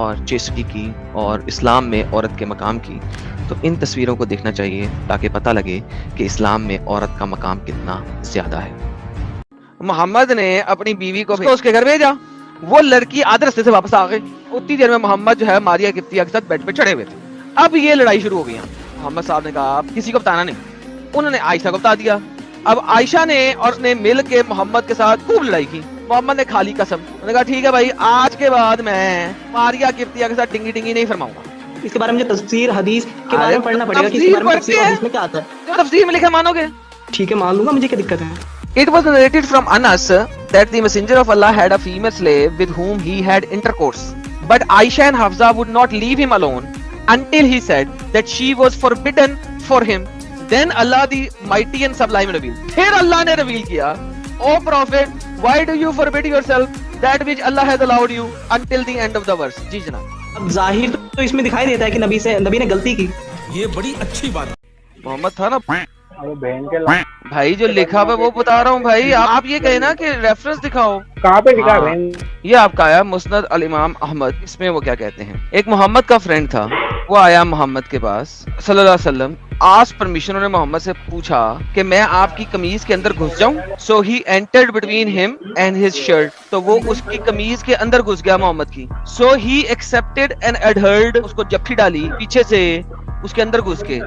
اور چیسٹی کی اور اسلام میں عورت کے مقام کی، تو ان تصویروں کو دیکھنا چاہیے تاکہ پتہ لگے کہ اسلام میں عورت کا مقام کتنا زیادہ ہے۔ محمد نے اپنی بیوی کو اس کے گھر بھیجا، وہ لڑکی آدھے رستے سے واپس آ گئی، اتنی دیر میں محمد جو ہے ماریا قبطیہ کے ساتھ بیڈ پہ چڑھے ہوئے تھے۔ اب یہ لڑائی شروع ہو گئی۔ محمد صاحب نے کہا کسی کو بتانا نہیں، انہوں نے عائشہ کو بتا دیا۔ اب عائشہ نے اور اس نے مل کے محمد کے ساتھ خوب لڑائی کی۔ محمد نے کھا لی قسم، انہوں نے کہا ٹھیک ہے بھائی، آج کے بعد میں ماریا قبطیہ کے ساتھ ڈنگی ڈنگی نہیں فرماؤں گا۔ اس کے بارے میں مجھے تفسیر حدیث کے بارے میں پڑھنا پڑے گا کہ اس کے بارے میں تفسیر حدیث میں کیا آتا ہے۔ تفسیر میں لکھا مانو گے؟ ٹھیک ہے مان لوں گا، مجھے کیا دقت ہے۔ It was narrated from Anas that the Messenger of Allah had a female slave with whom he had intercourse, but Aisha and Hafsa would not leave him alone until he said that she was forbidden for him. Then Allah the Mighty and Sublime revealed. Phi Allah ne reveal kiya, O Prophet, why do you forbid yourself that which Allah has allowed you until the end of the verse. جی جناب۔ اب ظاہر تو اس میں دکھائی دیتا ہے کہ نبی نے غلطی کی۔ یہ بڑی اچھی بات۔ محمد تھا نا بھائی جو لکھا ہوا وہ بتا رہا ہوں بھائی، آپ یہ کہیں نا کہ ریفرنس دکھاؤ کہاں پہ لکھا ہے؟ یہ آپ کا آیا مسند الامام احمد، اس میں وہ کیا کہتے ہیں، ایک محمد کا فرینڈ تھا، وہ آیا محمد کے پاس صلی اللہ علیہ وسلم، آس پرمیشن، انہوں نے محمد سے پوچھا کہ میں آپ کی قمیض کے اندر گھس جاؤں، سو ہی انٹرڈ بٹوین ہم اینڈ ہز شرٹ، تو وہ اس کی قمیض کے اندر گھس گیا محمد کی، سو ہی ایکسپٹڈ اینڈ ایڈہرڈ، اس کو جپھی ڈالی پیچھے سے اس کے اندر گھس کے،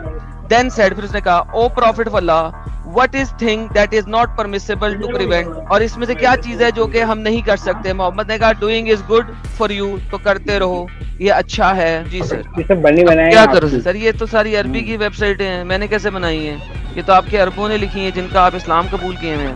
then said، پھر اس نے کہا O prophet of Allah what is thing that is not permissible to prevent، اور اس میں سے کیا چیز ہے جو کہ ہم نہیں کر سکتے؟ محمد نے کہا doing is good for you، تو کرتے رہو، یہ اچھا ہے۔ جی سر کیا کرو سر، یہ تو ساری عربی کی ویب سائٹیں ہیں، میں نے کیسے بنائی ہیں؟ یہ تو آپ کے عربوں نے لکھی ہیں جن کا آپ اسلام قبول کیے ہیں۔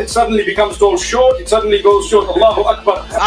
It suddenly becomes tall, short. It suddenly goes short. Allahu Akbar.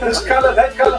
This color, that color.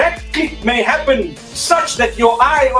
That click may happen such that your eye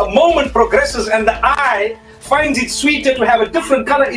A moment progresses and the eye finds it sweeter to have a different color.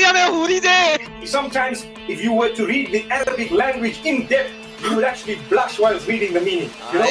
ya me huri de. Sometimes if you were to read the Arabic language in depth, you would actually blush while reading the meaning. You know?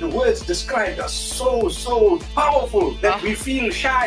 The words described are so powerful that we feel shy.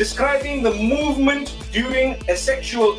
Describing the movement during a sexual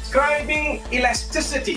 Describing elasticity.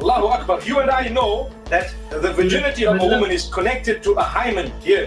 Allahu Akbar. You and I know that the virginity of a woman is connected to a hymen here.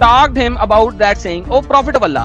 talked him about that saying, O Prophet of Allah,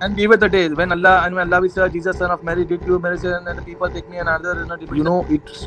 And give it the day when Allah will say, Jesus son of Mary did you marry, and the people take me another, you know it's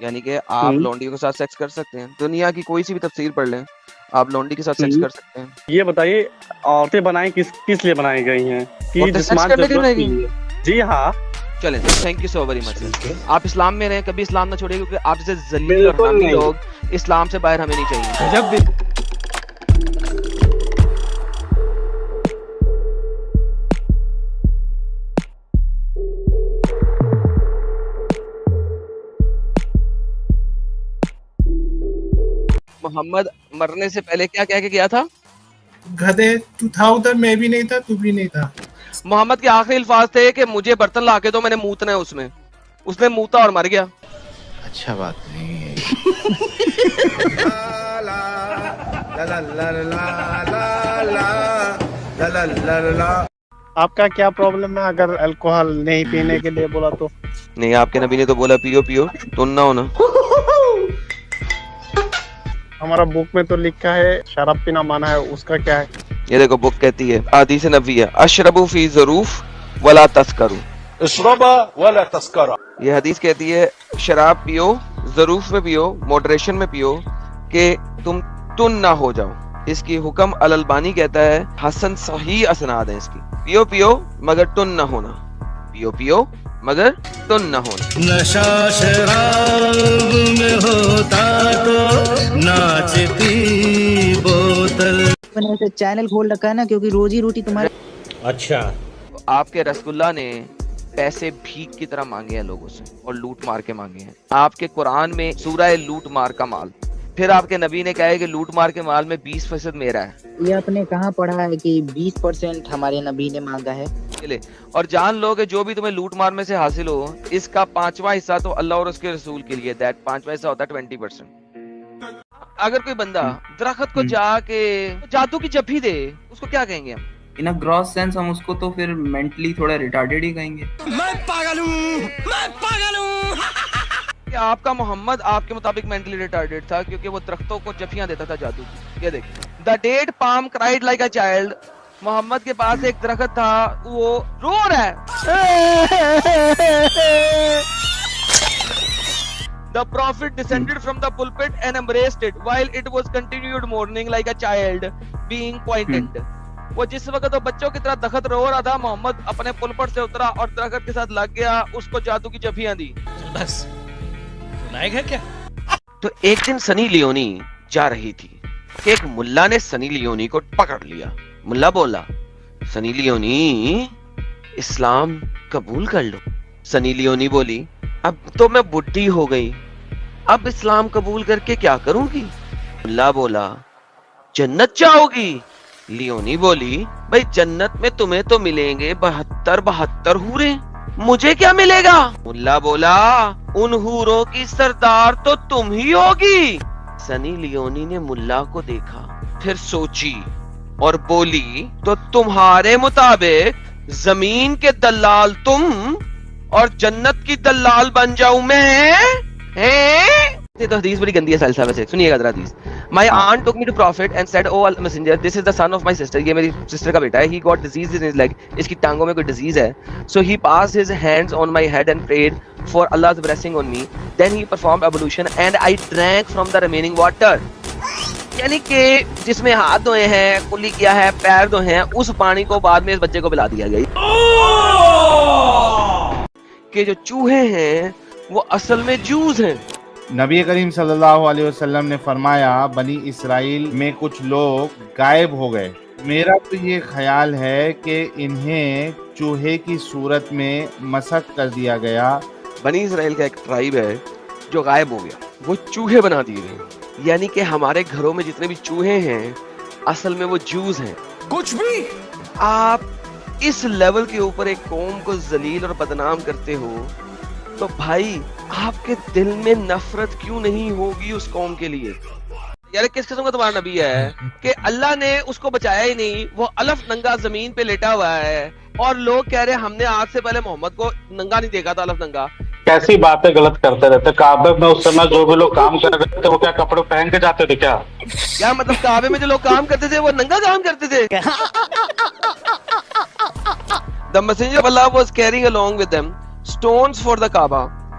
یعنی کہ آپ لونڈیوں کے ساتھ sex کر سکتے ہیں. دنیا کی کوئی سی بھی تفسیر پڑھ لیں, آپ لونڈی کے ساتھ سیکس کر سکتے ہیں. یہ بتائیے عورتیں بنائی کس لیے بنائی گئی ہیں؟ کہ جسمانی ضرورت کے لیے. جی ہاں. چلیں تھینک یو سو ویری مچ. آپ اسلام میں رہیں, کبھی اسلام نہ چھوڑیں, کیونکہ آپ جیسے ذلیل اور نامی لوگ اسلام سے باہر ہمیں نہیں چاہیے. جب بھی محمد مرنے سے پہلے کیا کہہ کے گیا تھا؟ گدھے تو تھا ادھر, میں بھی نہیں تھا, تو بھی نہیں تھا. محمد کے آخری الفاظ تھے کہ مجھے برتن لا کے دو, میں نے موتنا ہے اس میں. اس نے موتا اور مر گیا. اچھا بات نہیں ہے. آپ کا کیا پرابلم ہے اگر الکوہل نہیں پینے کے لیے بولا تو؟ نہیں, آپ کے نبی نے تو بولا پیو پیو, تم نہ ہونا. ہمارا بک میں تو لکھا ہے شراب پینا منع ہے, اس کا کیا ہے؟ یہ دیکھو بک کہتی ہے, حدیث نبوی ہے, اشربوا فی ظروف ولا تسکروا. اشربا ولا تسکرا. یہ حدیث کہتی ہے شراب پیو, ظروف میں پیو, ماڈریشن میں پیو, کہ تم تن نہ ہو جاؤ. اس کی حکم الالبانی کہتا ہے, حسن صحیح اسناد ہے اس کی. پیو پیو مگر تن نہ ہونا, پیو پیو مگر تن نہ ہونا. نشہ شراب میں ہوتا تو ناچتی بوتل. میں نے ایسے چینل کھول رکھا ہے نا, کیونکہ روزی روٹی تمہارے. اچھا, آپ کے رسول اللہ نے پیسے بھیک کی طرح مانگے ہیں لوگوں سے, اور لوٹ مار کے مانگے ہیں. آپ کے قرآن میں سورہ لوٹ مار کا مال, پھر آپ کے نبی نے کہا ہے کہ لوٹ مار کے مال میں 20% میرا ہے. یہ آپ نے کہاں پڑھا ہے کہ 20% ہمارے نبی نے مانگا ہے؟ اور جان لو کہ جو بھی تمہیں لوٹ مار میں سے حاصل ہو, اس کا 5واں حصہ تو اللہ اور اس کے رسول کے لیے. دیٹ 5واں حصہ ہوتا ہے 20%. اگر کوئی بندہ درخت کو جا کے جادو کی جپھی دے, اس کو کیا کہیں گے ہم؟ ان گراس سینس ہم اس کو تو پھر مینٹلی تھوڑا ریٹارڈیڈ ہی کہیں گے. میں پاگل ہوں, میں پاگل ہوں. آپ کا محمد آپ کے مطابق مینٹلی ریٹارڈیڈ تھا, کیونکہ وہ درختوں کو جفیاں دیتا تھا جادو کی. یہ دیکھ, the dead palm cried like a child. Muhammad کے پاس ایک درخت تھا, وہ رو رہا ہے. The prophet descended from the pulpit and embraced it while it was continued mourning like a child being pointed. وہ جس وقت وہ بچوں کی طرح درخت رو رہا تھا, محمد اپنے پلپٹ سے اترا اور درخت کے ساتھ لگ گیا, اس کو جادو کی جفیاں دی. بس سنائے گا کیا؟ تو ایک دن سنی لیونی جا رہی تھی, ایک ملا نے سنی لیونی کو پکڑ لیا. ملا بولا, سنی لیونی اسلام قبول کر لو. سنی لیونی بولی, اب تو میں بڈھی ہو گئی, اب اسلام قبول کر کے کیا کروں گی؟ ملا بولا, جنت جاؤ گی. لیونی بولی, بھائی جنت میں تمہیں تو ملیں گے 72 حوریں, مجھے کیا ملے گا؟ ملا بولا, ان حوروں کی سردار تو تم ہی ہوگی. سنی لیونی نے ملا کو دیکھا, پھر سوچی اور بولی, تو تمہارے مطابق زمین کے دلال تم اور جنت کی دلال بن جاؤں میں؟ یہ تو حدیث بڑی گندی ہے سائل صاحب سے, سنیے گا ذرا حدیث. My aunt took me to prophet and said, oh messenger, this is the son of my sister. یہ میری سسٹر کا بیٹا ہے. He got disease in his leg. اس کی ٹانگوں میں کوئی ڈیزیز ہے. So he passed his hands on my head and prayed for Allah's blessing on me. Then he performed ablution and I drank from the remaining water. یعنی کہ جس میں ہاتھ دھوئے ہیں, کلی کیا ہے, پیر دھوئے ہیں, اس پانی کو بعد میں اس بچے کو پلا دیا گیا. کہ جو چوہے ہیں وہ اصل میں جوز ہیں. نبی کریم صلی اللہ علیہ وسلم نے فرمایا, بنی اسرائیل میں کچھ لوگ غائب ہو گئے. میرا تو یہ خیال ہے کہ انہیں چوہے کی صورت میں مسخ کر دیا گیا. بنی اسرائیل کا ایک ٹرائب ہے جو غائب ہو گیا, وہ چوہے بنا دیے گئے. یعنی کہ ہمارے گھروں میں جتنے بھی چوہے ہیں اصل میں وہ جوز ہیں. کچھ بھی آپ اس لیول کے اوپر ایک قوم کو ذلیل اور بدنام کرتے ہو, تو بھائی آپ کے دل میں نفرت کیوں نہیں ہوگی اس قوم کے لیے؟ یار کس قسم کا تمہارا نبی ہے کہ اللہ نے اس کو بچایا ہی نہیں, وہ الف ننگا زمین پہ لیٹا ہوا ہے, اور لوگ کہہ رہے ہم نے آج سے پہلے محمد کو ننگا نہیں دیکھا تھا, الف ننگا. کیسی باتیں غلط کرتے رہتے. کعبے میں اس سمے جو بھی لوگ کام کر رہے تھے وہ کیا کپڑے پہن کے جاتے تھے کیا؟ کیا مطلب کعبے میں جو لوگ کام کرتے تھے وہ ننگا کام کرتے تھے؟ The messenger of Allah was carrying along with them stones for the Kaaba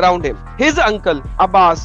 around him. His uncle Abbas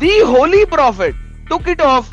The holy prophet took it off.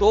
2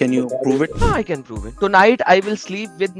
Can you prove it? I can prove it. Tonight I will sleep with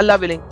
Allah willing,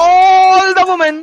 all the women.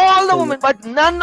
all the women, but none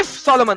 if Solomon,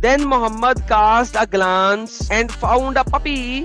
Then Muhammad cast a glance and found a puppy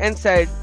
and said,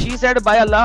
She said, by Allah,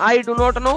I do not know.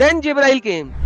Then Jibrail came.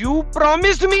you promised me,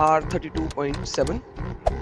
R32.7,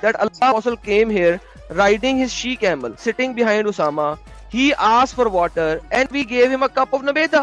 that Allah Apostle came here riding his she camel sitting behind Usama. He asked for water and we gave him a cup of nabeda.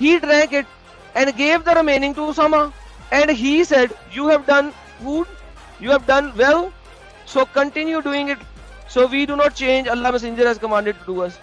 He drank it and gave the remaining to Usama and he said you have done good, you have done well, so continue doing it, so we do not change, Allah messenger has commanded to do us.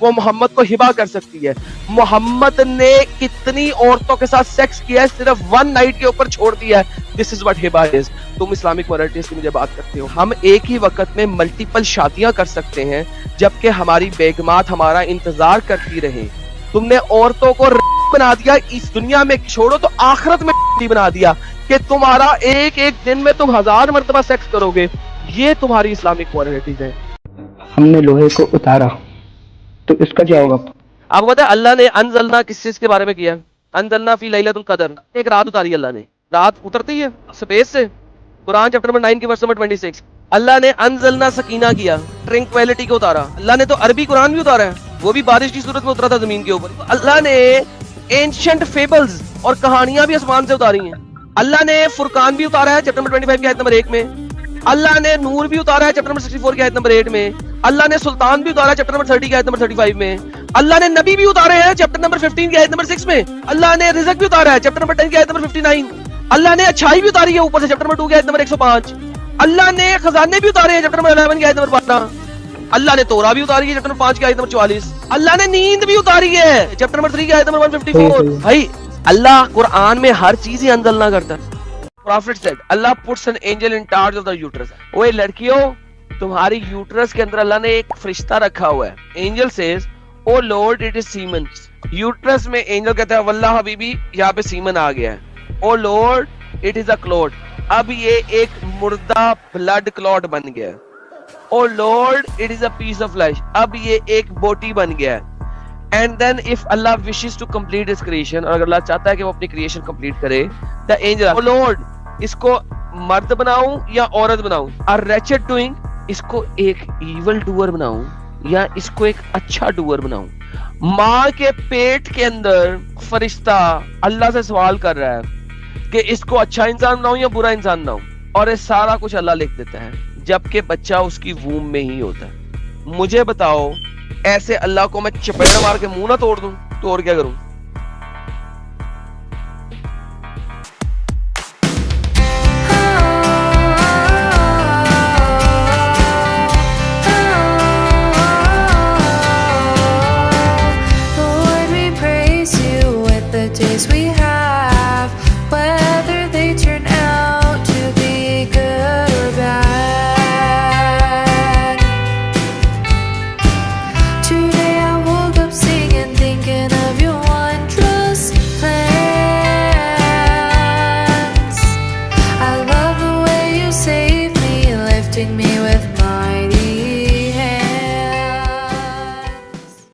وہ محمد کو ہبا کر سکتی ہے. محمد نے کتنی عورتوں کے ساتھ سیکس کیا ہے صرف 1 نائٹ کے اوپر چھوڑ دیا ہے. دس از واٹ ہبا از. تم اسلامک مائنورٹیز کی مجھے بات کرتے ہو. ہم ایک ہی وقت میں ملٹیپل شادیاں کر سکتے ہیں جبکہ ہماری بیگمات ہمارا انتظار کرتی رہیں. تم نے عورتوں کو بنا دیا, اس دنیا میں چھوڑو تو آخرت میں بنا دیا کہ تمہارا ایک ایک دن میں تم 1000 مرتبہ سیکس کرو گے. یہ تمہاری اسلامک مائنورٹیز ہے. ہم نے لوہے کو اتارا تو اس کا کیا ہوگا؟ آپ کو پتا ہے اللہ نے انزلنا کس چیز کے بارے میں کیا؟ انزلنا فی لیلۃ القدر. ایک رات اتاری اللہ نے. رات اترتی ہے سپیس سے. قرآن چیپٹر نمبر 9 کی ورس نمبر 26. اللہ نے انزلنا سکینہ کیا, ٹرنکویلٹی کو اتارا. اللہ نے تو عربی قرآن بھی اتارا ہے, وہ بھی بارش کی صورت میں اترا تھا زمین کے اوپر. اللہ نے اینشنٹ فیبلز اور کہانیاں بھی آسمان سے اتاری ہیں. اللہ نے فرقان بھی اتارا ہے چیپٹر نمبر 25 کی آیت نمبر 1 میں. اللہ نے نور بھی اتارا ہے چیپٹر نمبر 64 کی آیت نمبر 8 میں. اللہ نے سلطان بھی اتارا ہے چیپٹر نمبر 30 کی آیت نمبر 35 میں. اللہ نے نبی بھی اتارے ہیں چیپٹر نمبر 15 کی آیت نمبر 6 میں. اللہ نے رزق بھی اتارا ہے چیپٹر نمبر 10 کی آیت نمبر 59. اللہ نے اچھائی بھی اتاری ہے اوپر سے چیپٹر نمبر 2 کی آیت نمبر 105. اللہ نے خزانے بھی اتارے ہیں چیپٹر نمبر 11 کی آیت نمبر 12. اللہ نے تورا بھی اتاری ہے چیپٹر نمبر 5 کی آیت نمبر 44. اللہ نے نیند بھی اتاری ہے چیپٹر نمبر 3 کی آیت نمبر 154. بھائی اللہ قرآن میں ہر چیز ہی انزلنا کرتا ہے. Prophet said, Allah puts an angel in charge of the uterus. اوے لڑکیوں, تمہاری یوٹرس کے اندر اللہ نے ایک فرشتہ رکھا ہوا ہے. Angel says, oh Lord, it is semen. Uterus میں اینجل کہتا ہے واللہ حبیبی یہاں پہ سیمن آ گیا ہے. oh Lord, it is a clot. اب یہ ایک مردہ بلڈ کلوٹ بن گیا ہے. oh Lord, it is a piece of flesh. اب یہ ایک بوٹی بن گیا ہے. And then if Allah wishes to complete his creation, اور اگر اللہ چاہتا ہے کہ وہ اپنی کریشن کمپلیٹ کرے, the angel, oh Lord, اس کو مرد بناؤں یا عورت بناؤں, اور wretched doing, اس کو ایک ایول ڈوور بناؤں یا اس کو ایک اچھا ڈوور بناؤں. ماں کے پیٹ کے اندر فرشتہ اللہ سے سوال کر رہا ہے کہ اس کو اچھا انسان بناؤں یا برا انسان بناؤں, اور یہ سارا کچھ اللہ لکھ دیتا ہے جبکہ بچہ اس کی ووم میں ہی ہوتا ہے. مجھے بتاؤ ایسے اللہ کو میں چپیڑ مار کے منہ نہ توڑ دوں تو اور کیا کروں؟